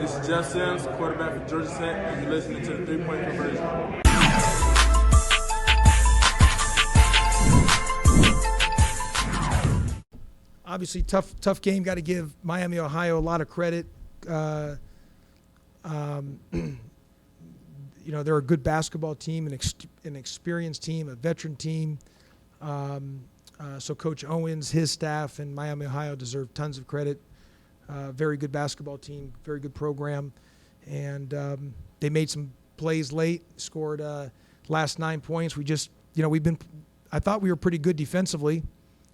This is Jeff Sims, quarterback for Georgia Tech, and you're listening to the 3-Point Conversion. Obviously, tough game. Got to give Miami, Ohio a lot of credit. You know, they're a good basketball team, an experienced team, a veteran team. So Coach Owens, his staff, and Miami, Ohio deserve tons of credit. Very good basketball team, very good program. And they made some plays late, scored last 9 points. We just, you know, I thought we were pretty good defensively.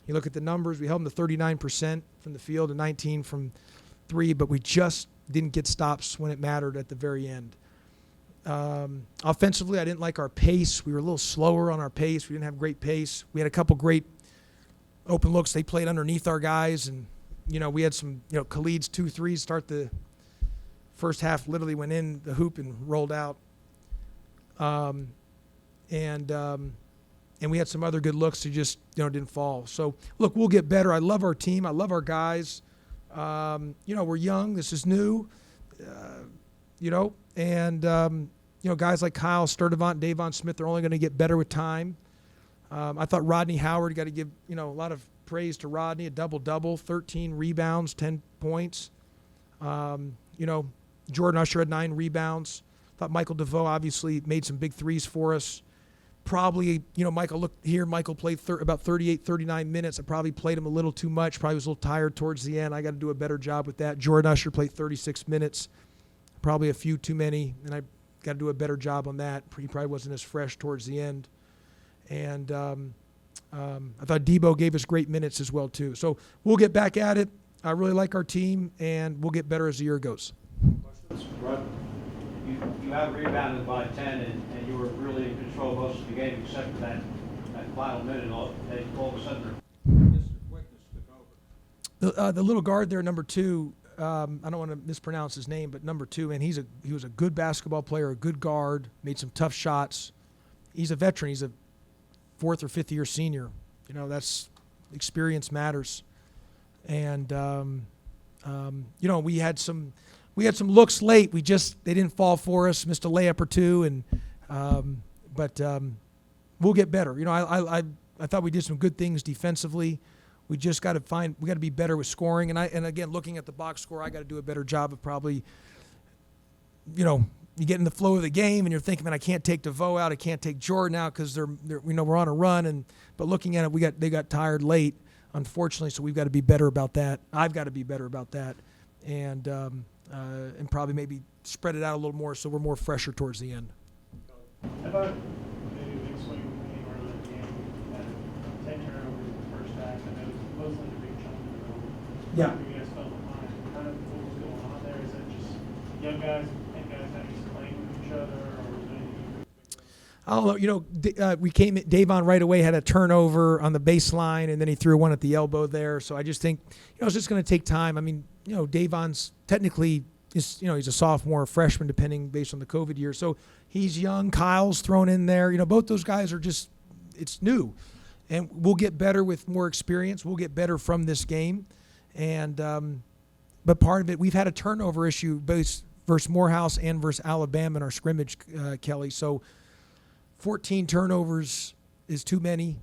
You look at the numbers, we held them to 39% from the field and 19 from three, but we just didn't get stops when it mattered at the very end. Offensively, I didn't like our pace. We were a little slower on our pace. We didn't have great pace. We had a couple great open looks. They played underneath our guys, and, you know, we had some, you know, Khalid's 2 threes start the first half, literally went in the hoop and rolled out. And we had some other good looks that just, you know, didn't fall. So, look, we'll get better. I love our team. I love our guys. You know, we're young. This is new. You know, and, you know, guys like Kyle Sturdivant and Davon Smith are only going to get better with time. I thought Rodney Howard, got to give, you know, a lot of praise to Rodney, a double-double, 13 rebounds, 10 points. You know, Jordan Usher had 9 rebounds. Thought Michael DeVoe obviously made some big threes for us. Probably, you know, Michael played about 38, 39 minutes. I probably played him a little too much. Probably was a little tired towards the end. I got to do a better job with that. Jordan Usher played 36 minutes. Probably a few too many, and I got to do a better job on that. He probably wasn't as fresh towards the end. And I thought Debo gave us great minutes as well, too. So we'll get back at it. I really like our team, and we'll get better as the year goes. You have rebounded by 10, and you were really in control most of the game except for that final minute. And all of a sudden, their quickness took over. The little guard there, number 2, I don't want to mispronounce his name, but number 2, and he was a good basketball player, a good guard, made some tough shots. He's a veteran. He's a 4th or 5th year senior. You know, that's experience matters. And you know, we had some looks late. They didn't fall for us. Missed a layup or two, and but we'll get better. You know, I thought we did some good things defensively. We just got to be better with scoring. And again, looking at the box score, I got to do a better job of probably, you know, you get in the flow of the game and you're thinking, man, I can't take DeVoe out, I can't take Jordan out because they're you know, we're on a run. But looking at it, they got tired late, unfortunately. So we've got to be better about that. I've got to be better about that, and probably maybe spread it out a little more so we're more fresher towards the end. I thought maybe a big swing came early in the game. Had 10 turnovers in the first half, and it was mostly a big chunk of the Yeah. You guys fell behind. Kind of what was going on there? Is it just young guys and guys having to play with each other, or was there anything? I don't know. You know, Davon right away had a turnover on the baseline, and then he threw one at the elbow there. So I just think, you know, it's just going to take time. I mean, you know, Davon's technically he's a sophomore, freshman, depending based on the COVID year. So he's young. Kyle's thrown in there. You know, both those guys are just, it's new. And we'll get better with more experience. We'll get better from this game. And but part of it, we've had a turnover issue both versus Morehouse and versus Alabama in our scrimmage, Kelly. So 14 turnovers is too many,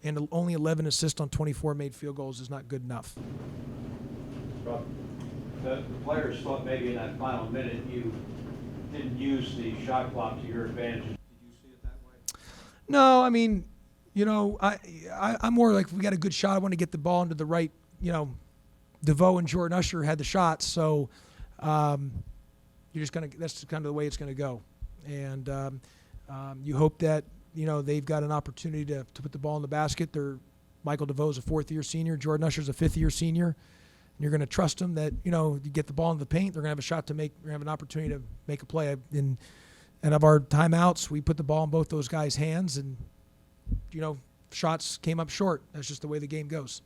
and only 11 assists on 24 made field goals is not good enough. The players thought maybe in that final minute you didn't use the shot clock to your advantage. Did you see it that way? No, I mean, you know, I'm more like, if we got a good shot, I want to get the ball into the right, you know, DeVoe and Jordan Usher had the shots, so that's kind of the way it's going to go. And you hope that, you know, they've got an opportunity to put the ball in the basket. Michael DeVoe's a 4th year senior, Jordan Usher's a 5th year senior. And you're going to trust them that, you know, you get the ball in the paint, they're going to have a shot to make, they're going to have an opportunity to make a play. And of our timeouts, we put the ball in both those guys' hands, and, you know, shots came up short. That's just the way the game goes.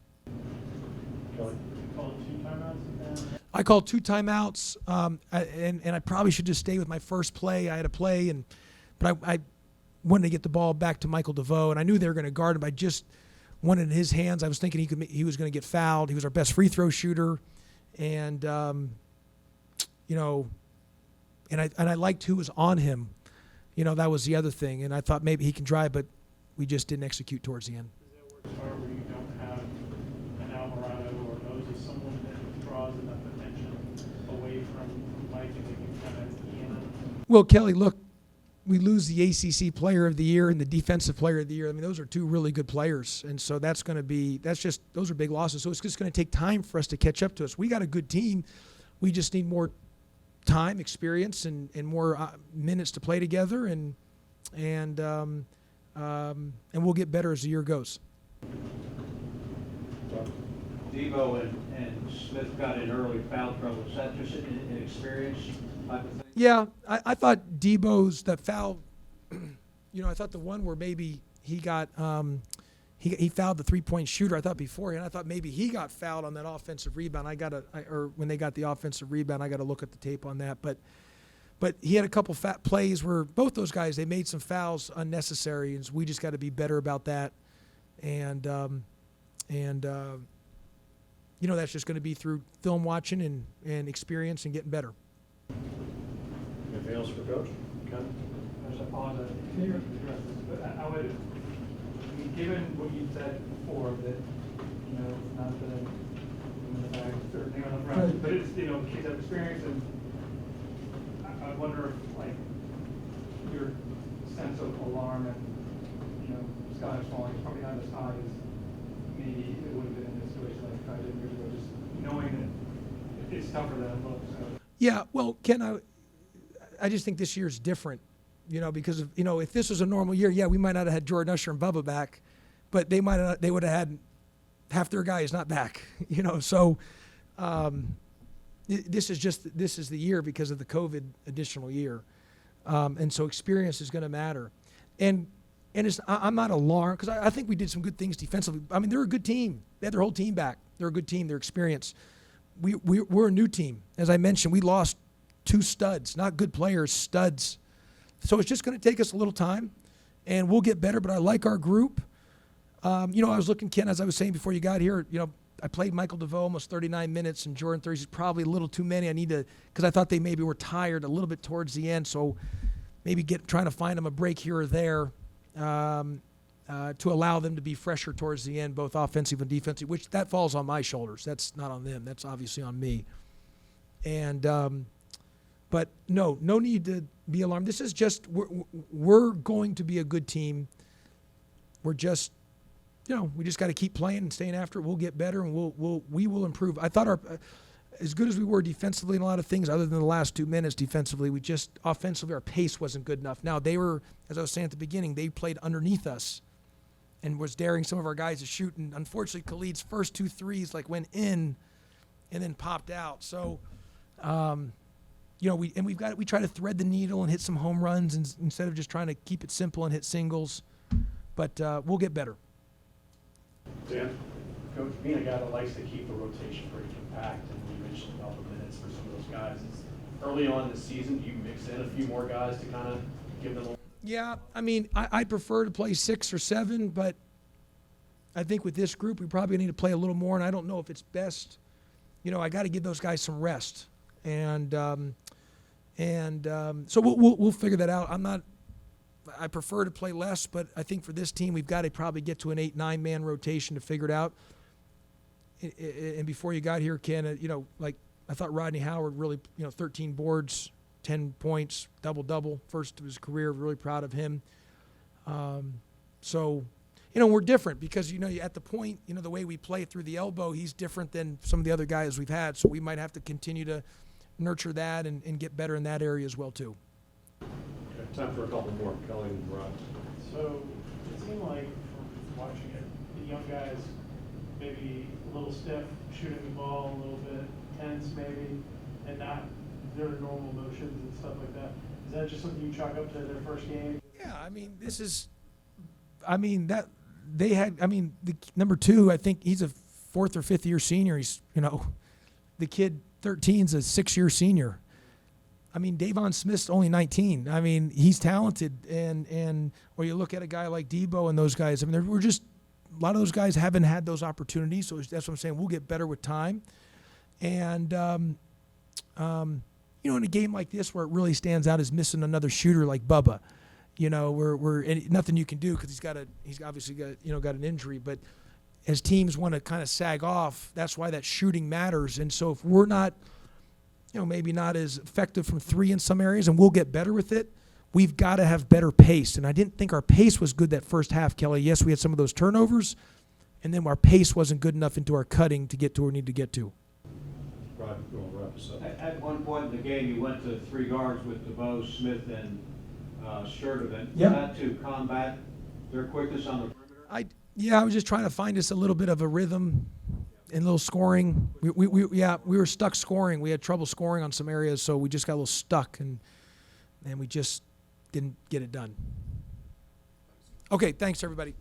I called 2 timeouts, and I probably should just stay with my first play. I had a play, but I wanted to get the ball back to Michael DeVoe, and I knew they were going to guard him. I just wanted in his hands. I was thinking he was going to get fouled. He was our best free throw shooter, and you know, and I liked who was on him. You know, that was the other thing. And I thought maybe he can drive, but we just didn't execute towards the end. Does that work as far where you don't have an Alvarado or Moses, someone that draws enough attention away from Mike and they can kind of key in on him? Well, Kelly, look, we lose the ACC Player of the Year and the Defensive Player of the Year. I mean, those are two really good players, and so those are big losses. So it's just going to take time for us to catch up to us. We got a good team. We just need more time, experience, and more minutes to play together, and we'll get better as the year goes. Debo and Smith got in early foul trouble. Is that just an experience type of thing? Yeah, I thought Debo's that foul. You know, I thought the one where maybe he got he fouled the 3-point shooter. I thought beforehand. I thought maybe he got fouled on that offensive rebound. Or when they got the offensive rebound, I got to look at the tape on that. But he had a couple fat plays where both those guys, they made some fouls unnecessary, and so we just got to be better about that. And you know, that's just going to be through film watching and experience and getting better. Anything else for Coach? Ken? I just apologize. Can you address this? But I would, I mean, given what you said before, that, you know, it's not the bag or thing on the front, but it's, you know, kids have experience, and I wonder if, like, your sense of alarm and, you know, sky is falling is probably not as high as maybe it would have been in this situation like 5 years ago, just knowing that it's tougher than it looks. So. Yeah, well, Ken, I just think this year's different, you know, because of, you know, if this was a normal year, yeah, we might not have had Jordan Usher and Bubba back, but they would have had half their guys not back, you know. So this is the year because of the COVID additional year, and so experience is going to matter, and I'm not alarmed because I think we did some good things defensively. I mean, they're a good team. They had their whole team back. They're a good team. They're experienced. We're a new team. As I mentioned, we lost 2 studs, not good players, studs. So it's just going to take us a little time, and we'll get better. But I like our group. You know, I was looking, Ken, as I was saying before you got here. You know, I played Michael DeVoe almost 39 minutes, and Jordan 30 is probably a little too many. I need to, because I thought they maybe were tired a little bit towards the end. So maybe trying to find them a break here or there. To allow them to be fresher towards the end, both offensive and defensive, which that falls on my shoulders. That's not on them. That's obviously on me. And but no need to be alarmed. This is just we're going to be a good team. We're just, you know, we just got to keep playing and staying after it. We'll get better and we will improve. I thought as good as we were defensively in a lot of things, other than the last 2 minutes defensively, offensively our pace wasn't good enough. Now they were, as I was saying at the beginning, they played underneath us and was daring some of our guys to shoot. And unfortunately, Khalid's first 2 threes went in and then popped out. So, you know, we try to thread the needle and hit some home runs instead of just trying to keep it simple and hit singles. But we'll get better. Dan? Coach, being a guy that likes to keep the rotation pretty compact, and you mentioned about the minutes for some of those guys. Early on in the season, do you mix in a few more guys to kind of give them a... Yeah, I mean, I prefer to play 6 or 7, but I think with this group, we probably need to play a little more, and I don't know if it's best. You know, I got to give those guys some rest, and so we'll figure that out. I prefer to play less, but I think for this team, we've got to probably get to an 8-9 man rotation to figure it out. And before you got here, Ken, you know, like I thought Rodney Howard really, you know, 13 boards, 10 points, double-double, first of his career. Really proud of him. So, you know, we're different because, you know, at the point, you know, the way we play through the elbow, he's different than some of the other guys we've had. So we might have to continue to nurture that and get better in that area as well, too. Okay, time for a couple more. Kelly and Rod. So it seemed like from watching it, the young guys maybe a little stiff, shooting the ball a little bit, tense maybe, and not their normal motions and stuff like that. Is that just something you chalk up to their first game? Yeah, I mean, the number 2, I think he's a 4th or 5th year senior. He's, you know, the kid 13's a 6-year senior. I mean, Davon Smith's only 19. I mean, he's talented, or you look at a guy like Debo and those guys. I mean, we're just a lot of those guys haven't had those opportunities. So that's what I'm saying. We'll get better with time, and in a game like this where it really stands out is missing another shooter like Bubba. And nothing you can do because he's obviously got an injury. But as teams want to kind of sag off, that's why that shooting matters. And so if we're not, maybe not as effective from three in some areas, and we'll get better with it, we've got to have better pace. And I didn't think our pace was good that first half, Kelly. Yes, we had some of those turnovers, and then our pace wasn't good enough into our cutting to get to where we need to get to. Right, we'll wrap this up. At one point in the game, you went to 3 guards with DeVoe, Smith, and Sturtevant. Yeah. Was that to combat their quickness on the perimeter? I was just trying to find us a little bit of a rhythm and a little scoring. We were stuck scoring. We had trouble scoring on some areas, so we just got a little stuck, and we just didn't get it done. Okay, thanks, everybody.